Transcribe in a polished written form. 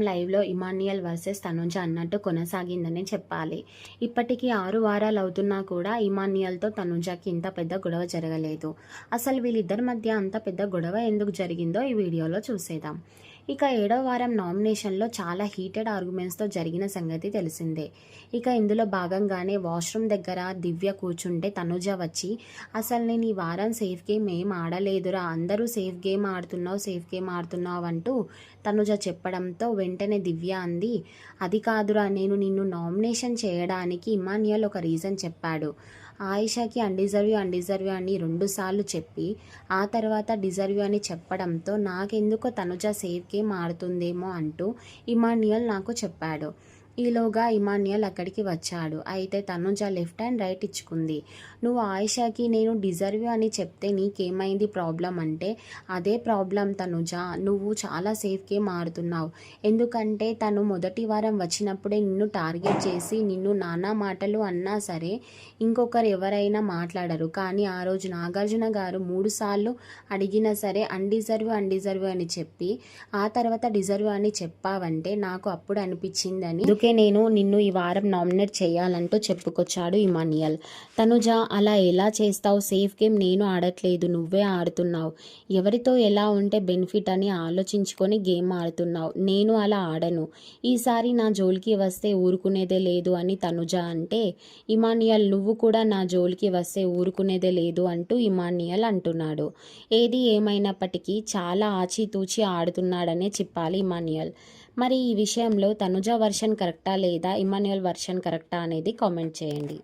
లైవ్లో ఇమాన్యుయల్ వర్సెస్ తనుజ అన్నట్టు కొనసాగిందని చెప్పాలి. ఇప్పటికీ 6 వారాలు అవుతున్నా కూడా ఇమాన్యుయల్తో తనుజకి ఇంత పెద్ద గొడవ జరగలేదు. అసలు వీళ్ళిద్దరి మధ్య అంత పెద్ద గొడవ ఎందుకు జరిగిందో ఈ వీడియోలో చూసేద్దాం. ఇక 7వ వారం నామినేషన్లో చాలా హీటెడ్ ఆర్గ్యుమెంట్స్తో జరిగిన సంగతి తెలిసిందే. ఇక ఇందులో భాగంగానే వాష్రూమ్ దగ్గర దివ్య కూర్చుంటే తనుజ వచ్చి, అసలు నేను ఈ వారం సేఫ్ గేమ్ ఏం ఆడలేదురా, అందరూ సేఫ్ గేమ్ ఆడుతున్నావు అంటూ తనుజ చెప్పడంతో వెంటనే దివ్య అంది, అది కాదురా, నేను నిన్ను నామినేషన్ చేయడానికి ఇమాన్యుయల్ ఒక రీజన్ చెప్పాడు. ఆయిషాకి అన్డిజర్వ్ అని 2 సార్లు చెప్పి ఆ తర్వాత డిజర్వ్ అని చెప్పడంతో నాకెందుకో తనుజ సేఫ్ గేమ్ ఆడుతుందేమో అంటూ ఇమాన్యుయల్ నాకు చెప్పాడు. ఈలోగా ఇమాన్యుయల్ అక్కడికి వచ్చాడు. అయితే తనుజ లెఫ్ట్ అండ్ రైట్ ఇచ్చుకుంది. నువ్వు ఆయిషాకి నేను డిజర్వ్ అని చెప్తే నీకేమైంది ప్రాబ్లం అంటే, అదే ప్రాబ్లం తనుజ, నువ్వు చాలా సేఫ్ గేమ్ ఆడుతున్నావు. ఎందుకంటే తను మొదటి వారం వచ్చినప్పుడే నిన్ను టార్గెట్ చేసి నిన్ను నానా మాటలు అన్నా సరే ఇంకొకరు ఎవరైనా మాట్లాడరు. కానీ ఆ రోజు నాగార్జున గారు 3 సార్లు అడిగినా సరే అన్డిజర్వ్ అని చెప్పి ఆ తర్వాత డిజర్వ్ అని చెప్పావంటే నాకు అప్పుడు అనిపించిందని, అందుకే నేను నిన్ను ఈ వారం నామినేట్ చేయాలంటూ చెప్పుకొచ్చాడు ఇమాన్యుయల్. తనుజ, అలా ఎలా చేస్తావు? సేఫ్ గేమ్ నేను ఆడట్లేదు, నువ్వే ఆడుతున్నావు. ఎవరితో ఎలా ఉంటే బెనిఫిట్ అని ఆలోచించుకొని గేమ్ ఆడుతున్నావు. నేను అలా ఆడను. ఈసారి నా జోలికి వస్తే ఊరుకునేదే లేదు అని తనుజ అంటే, ఇమాన్యుయల్ నువ్వు కూడా నా జోలికి వస్తే ఊరుకునేదే లేదు అంటూ ఇమాన్యుయల్ అంటున్నాడు. ఏది ఏమైనప్పటికీ చాలా ఆచితూచి ఆడుతున్నాడనే చెప్పాలి ఇమాన్యుయల్. మరి ఈ విషయంలో తనుజ వర్షన్ కరెక్టా లేదా ఇమాన్యుయల్ వర్షన్ కరెక్టా అనేది కామెంట్ చేయండి.